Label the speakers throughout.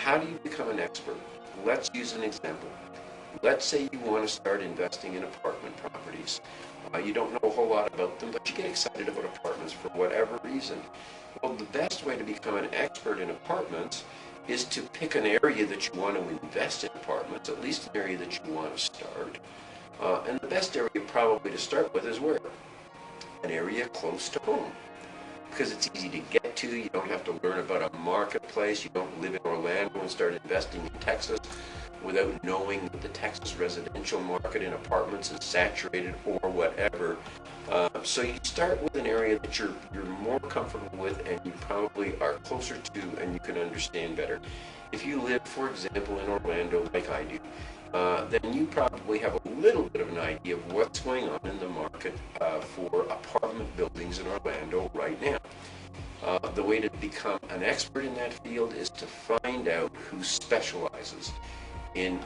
Speaker 1: how do you become an expert? Let's use an example. Let's say you want to start investing in apartment properties. You don't know a whole lot about them, but you get excited about apartments for whatever reason. Well, the best way to become an expert in apartments is to pick an area that you want to invest in apartments, at least an area that you want to start. And the best area probably to start with is where? An area close to home. Because it's easy to get to, you don't have to learn about a marketplace, you don't live in Orlando and start investing in Texas without knowing that the Texas residential market in apartments is saturated or whatever. So you start with an area that you're more comfortable with and you probably are closer to and you can understand better. If you live, for example, in Orlando like I do, then you probably have a little bit of an idea of what's going on in the market for apartment buildings in Orlando right now. The way to become an expert in that field is to find out who specializes in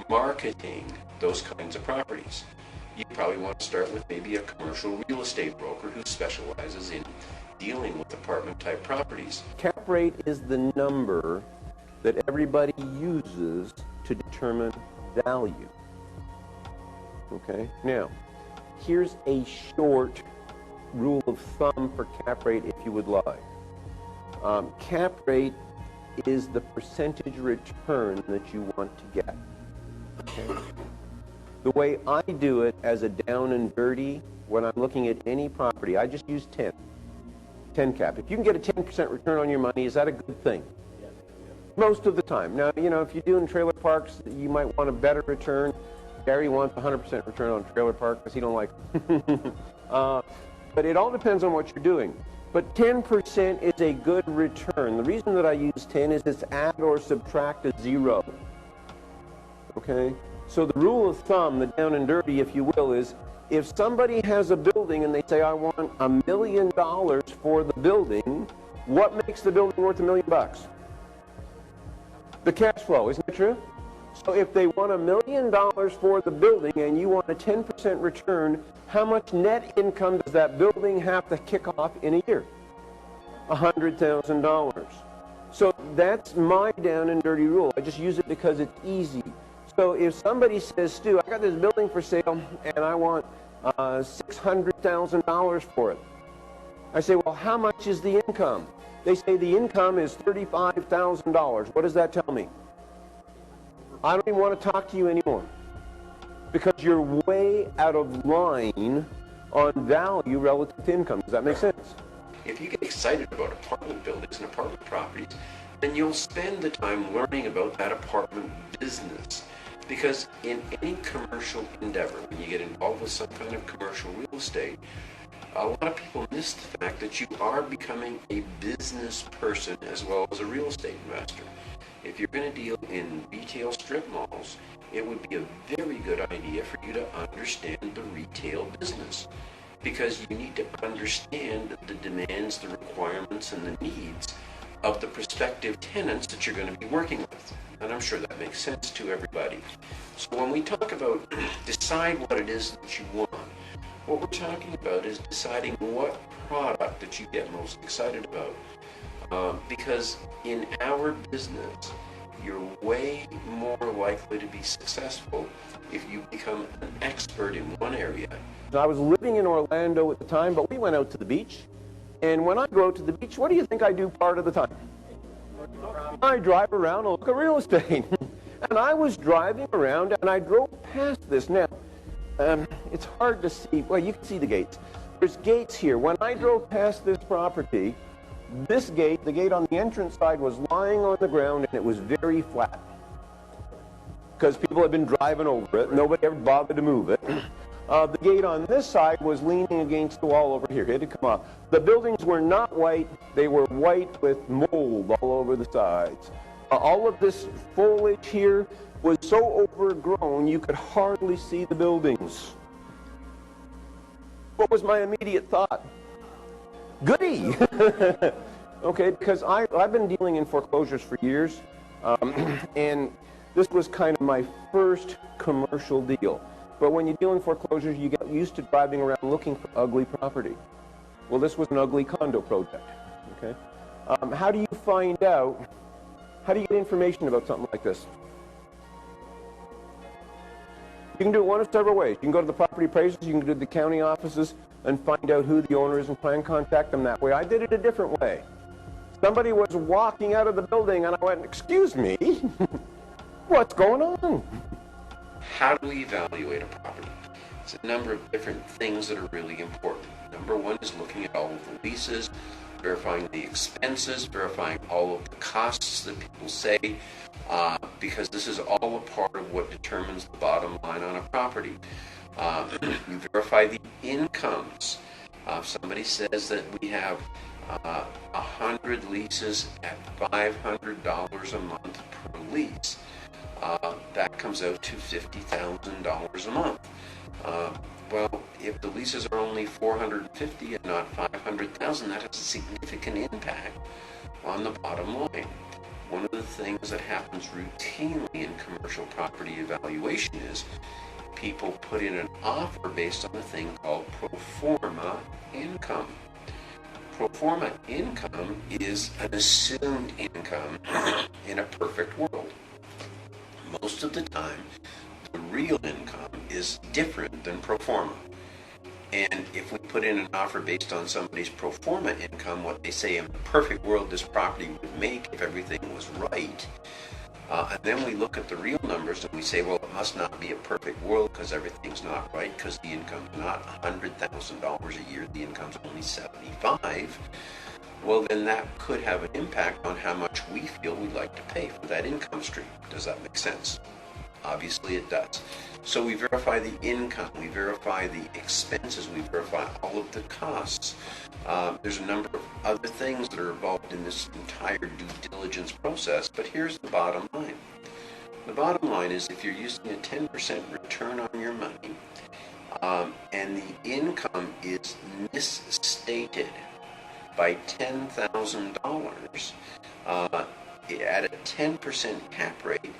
Speaker 1: marketing those kinds of properties. You probably want to start with maybe a commercial real estate broker who specializes in dealing with apartment type properties.
Speaker 2: Cap rate is the number that everybody uses to determine value. Okay, now here's a short rule of thumb for cap rate if you would like. Cap rate is the percentage return that you want to get. Okay? The way I do it as a down and dirty, when I'm looking at any property, I just use 10 cap. If you can get a 10% return on your money, is that a good thing? Yes. Most of the time. Now, you know, if you're doing trailer parks, you might want a better return. Gary wants 100% return on trailer park because he don't like it. But it all depends on what you're doing. But 10% is a good return. The reason that I use 10 is it's add or subtract a 0. Okay? So the rule of thumb, the down and dirty, if you will, is if somebody has a building and they say, I want $1 million for the building, what makes the building worth $1 million? The cash flow, isn't it true? So if they want $1 million for the building and you want a 10% return, how much net income does that building have to kick off in a year? $100,000. So that's my down and dirty rule. I just use it because it's easy. So if somebody says, Stu, I got this building for sale and I want $600,000 for it. I say, well, how much is the income? They say the income is $35,000. What does that tell me? I don't even want to talk to you anymore because you're way out of line on value relative to income. Does that make sense?
Speaker 1: If you get excited about apartment buildings and apartment properties, then you'll spend the time learning about that apartment business. Because in any commercial endeavor, when you get involved with some kind of commercial real estate, a lot of people miss the fact that you are becoming a business person as well as a real estate investor. If you're going to deal in retail strip malls, it would be a very good idea for you to understand the retail business. Because you need to understand the demands, the requirements, and the needs of the prospective tenants that you're going to be working with. And I'm sure that makes sense to everybody. So when we talk about decide what it is that you want, what we're talking about is deciding what product that you get most excited about. Because in our business, you're way more likely to be successful if you become an expert in one area.
Speaker 2: I was living in Orlando at the time, but we went out to the beach. And when I go out to the beach, what do you think I do part of the time? I drive around and look at real estate. And I was driving around and I drove past this. Now, it's hard to see. Well, you can see the gates. There's gates here. When I drove past this property, this gate, the gate on the entrance side, was lying on the ground and it was very flat. Because people had been driving over it. Nobody ever bothered to move it. The gate on this side was leaning against the wall over here. It had come off. The buildings were not white. They were white with mold all over the sides. All of this foliage here was so overgrown you could hardly see the buildings. What was my immediate thought? Goody! Okay, because I've been dealing in foreclosures for years, and this was kind of my first commercial deal. But when you deal in foreclosures, you get used to driving around looking for ugly property. Well, this was an ugly condo project. Okay, how do you find out How do you get information about something like this? You can do it one of several ways. You can go to the property appraisers, you can go to the county offices and find out who the owner is and try and contact them that way. I did it a different way. Somebody was walking out of the building and I went, excuse me, what's going on?
Speaker 1: How do we evaluate a property? It's a number of different things that are really important. Number one is looking at all of the leases, verifying the expenses, verifying all of the costs that people say, because this is all a part of what determines the bottom line on a property. You verify the incomes. If somebody says that we have 100 leases at $500 a month per lease, that comes out to $50,000 a month. Well, if the leases are only $450 and not $500,000, that has a significant impact on the bottom line. One of the things that happens routinely in commercial property evaluation is people put in an offer based on a thing called pro forma income. Pro forma income is an assumed income in a perfect world. Most of the time, the real income is different than pro forma. And if we put in an offer based on somebody's pro forma income, what they say in the perfect world this property would make if everything was right, and then we look at the real numbers and we say, well, it must not be a perfect world because everything's not right, because the income's not $100,000 a year, the income's only $75,000. Well, then that could have an impact on how much we feel we'd like to pay for that income stream. Does that make sense? Obviously it does. So we verify the income, we verify the expenses, we verify all of the costs. There's a number of other things that are involved in this entire due diligence process, but here's the bottom line. The bottom line is if you're using a 10% return on your money, and the income is misstated by $10,000, at a 10% cap rate,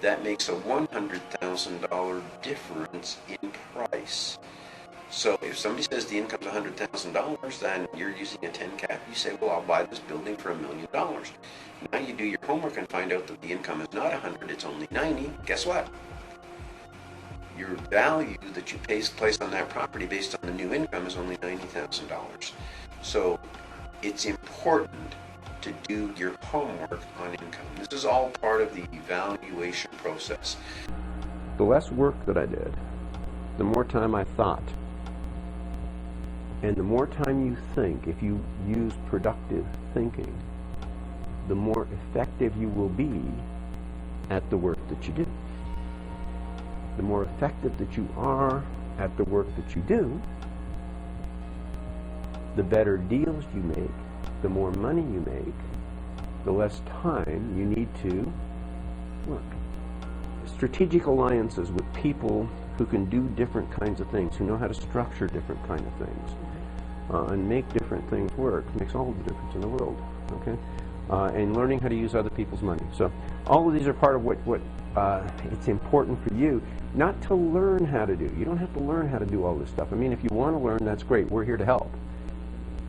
Speaker 1: that makes a $100,000 difference in price. So if somebody says the income's $100,000, then you're using a 10 cap, you say, well, I'll buy this building for $1 million. Now you do your homework and find out that the income is not 100, it's only 90. Guess what? Your value that you place on that property based on the new income is only $90,000. So it's important to do your homework on income. This is all part of the evaluation process.
Speaker 2: The less work that I did, the more time I thought. And the more time you think, if you use productive thinking, the more effective you will be at the work that you do. The more effective that you are at the work that you do, the better deals you make, the more money you make, the less time you need to work. Strategic alliances with people who can do different kinds of things, who know how to structure different kind of things, and make different things work, makes all the difference in the world, okay? And learning how to use other people's money. So all of these are part of what it's important for you, not to learn how to do. You don't have to learn how to do all this stuff. I mean, if you want to learn, that's great. We're here to help.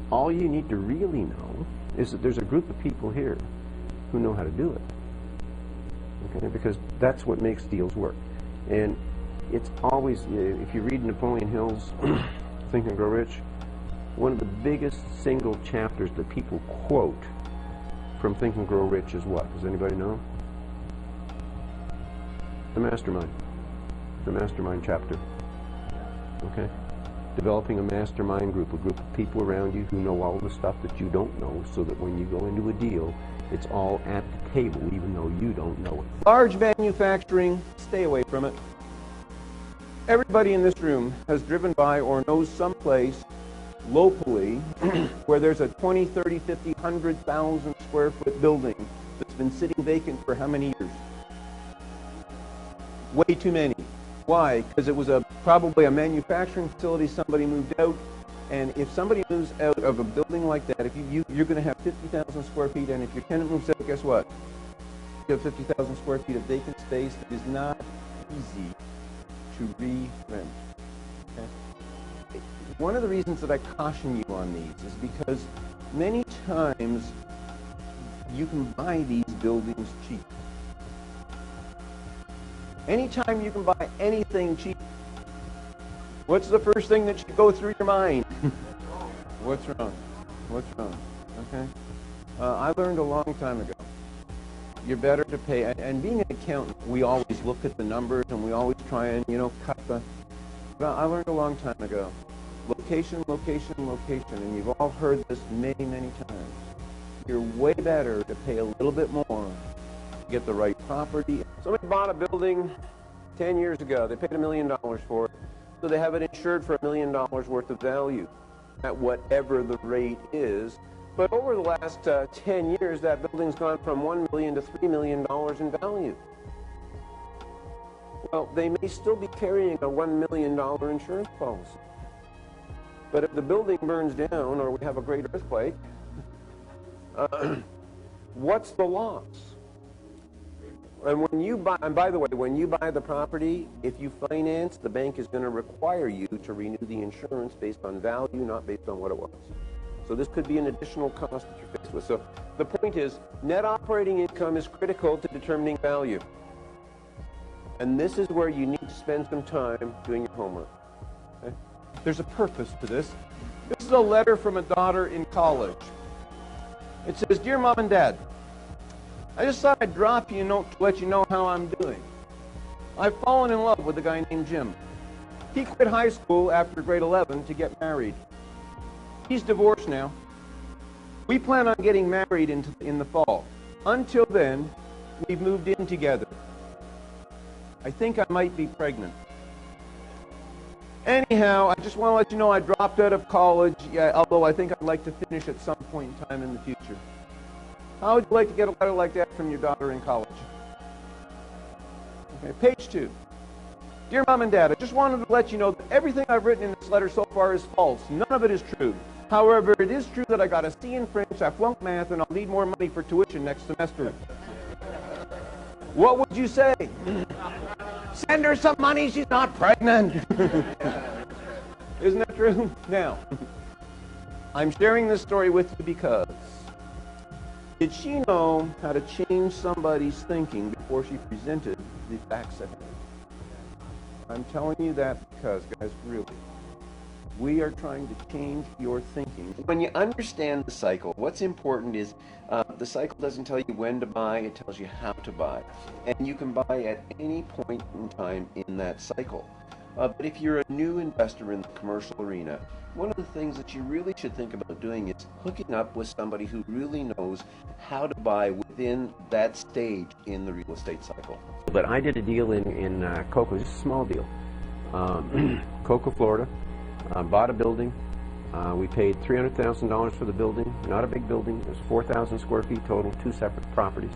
Speaker 2: All you need to really know is that there's a group of people here who know how to do it. Okay, because that's what makes deals work. And it's always, if you read Napoleon Hill's Think and Grow Rich, one of the biggest single chapters that people quote from Think and Grow Rich is what? Does anybody know? The Mastermind. The Mastermind chapter. Okay? Developing a mastermind group, a group of people around you who know all the stuff that you don't know, so that when you go into a deal, it's all at the table, even though you don't know it. Large manufacturing, stay away from it. Everybody in this room has driven by or knows someplace locally where there's a 20, 30, 50, 100,000 square foot building that's been sitting vacant for how many years? Way too many. Why? Because it was probably a manufacturing facility, somebody moved out, and if somebody moves out of a building like that, if you're going to have 50,000 square feet, and if your tenant moves out, guess what? You have 50,000 square feet of vacant space that is not easy to re-rent. Okay? One of the reasons that I caution you on these is because many times you can buy these buildings cheap. Anytime you can buy anything cheap, what's the first thing that should go through your mind? What's wrong? What's wrong? Okay. I learned a long time ago. You're better to pay, and being an accountant, we always look at the numbers and we always try and, cut the, well, I learned a long time ago. Location, location, location, and you've all heard this many, many times. You're way better to pay a little bit more to get the right property. Somebody bought a building 10 years ago. They paid $1 million for it, so they have it insured for $1 million worth of value at whatever the rate is. But over the last 10 years, that building's gone from $1 million to $3 million in value. Well, they may still be carrying a $1 million insurance policy. But if the building burns down or we have a great earthquake, what's the loss? And when you buy, and by the way, when you buy the property, if you finance, the bank is going to require you to renew the insurance based on value, not based on what it was. So this could be an additional cost that you're faced with. So the point is, net operating income is critical to determining value. And this is where you need to spend some time doing your homework. Okay? There's a purpose to this. This is a letter from a daughter in college. It says, "Dear Mom and Dad, I just thought I'd drop you a note to let you know how I'm doing. I've fallen in love with a guy named Jim. He quit high school after grade 11 to get married. He's divorced now. We plan on getting married in the fall. Until then, we've moved in together. I think I might be pregnant. Anyhow, I just want to let you know I dropped out of college, although I think I'd like to finish at some point in time in the future. How would you like to get a letter like that from your daughter in college?" Okay, page 2. "Dear Mom and Dad, I just wanted to let you know that everything I've written in this letter so far is false. None of it is true. However, it is true that I got a C in French, I flunked math, and I'll need more money for tuition next semester. What would you say? Send her some money, she's not pregnant." Isn't that true? Now, I'm sharing this story with you because did she know how to change somebody's thinking before she presented the facts at hand? I'm telling you that because, guys, really, we are trying to change your thinking. When you understand the cycle, what's important is the cycle doesn't tell you when to buy, it tells you how to buy. And you can buy at any point in time in that cycle. But if you're a new investor in the commercial arena, one of the things that you really should think about doing is hooking up with somebody who really knows how to buy within that stage in the real estate cycle.
Speaker 3: But I did a deal in Cocoa, just a small deal. Cocoa, Florida. Bought a building. We paid $300,000 for the building. Not a big building. It was 4,000 square feet total, 2 separate properties.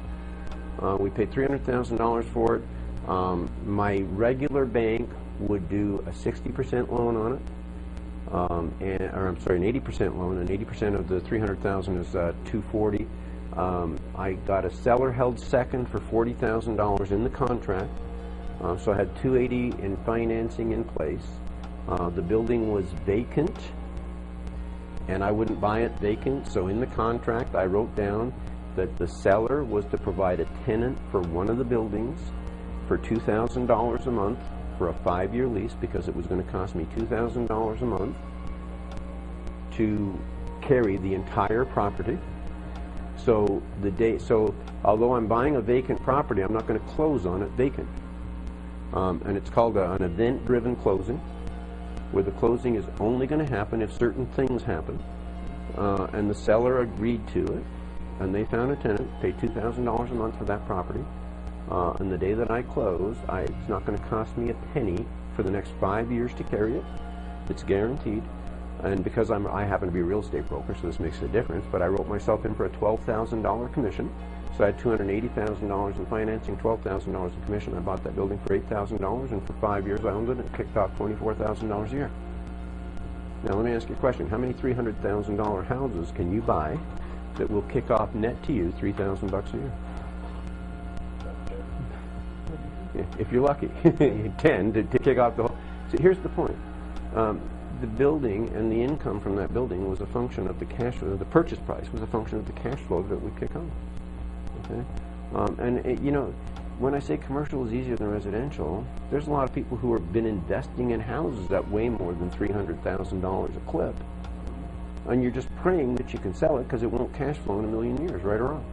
Speaker 3: We paid $300,000 for it. My regular bank would do a 60% loan on it, an 80% loan, and 80% of the $300,000 is $240,000. I got a seller held second for $40,000 in the contract, so I had $280,000 in financing in place. The building was vacant, and I wouldn't buy it vacant, so in the contract I wrote down that the seller was to provide a tenant for one of the buildings for $2,000 a month for a 5-year lease, because it was going to cost me $2,000 a month to carry the entire property. So although I'm buying a vacant property, I'm not going to close on it vacant. And it's called an event-driven closing, where the closing is only going to happen if certain things happen. And the seller agreed to it, and they found a tenant, paid $2,000 a month for that property. And the day that I close, it's not going to cost me a penny for the next 5 years to carry it. It's guaranteed. And because I happen to be a real estate broker, so this makes a difference, but I wrote myself in for a $12,000 commission. So I had $280,000 in financing, $12,000 in commission. I bought that building for $8,000, and for 5 years I owned it, and it kicked off $24,000 a year. Now let me ask you a question. How many $300,000 houses can you buy that will kick off net to you $3,000 a year? If you're lucky, 10 to kick off the whole. So here's the point. The building and the income from that building was a function of the cash flow. The purchase price was a function of the cash flow that would kick on. Okay? You know, when I say commercial is easier than residential, there's a lot of people who have been investing in houses that weigh more than $300,000 a clip. And you're just praying that you can sell it because it won't cash flow in a million years, right or wrong.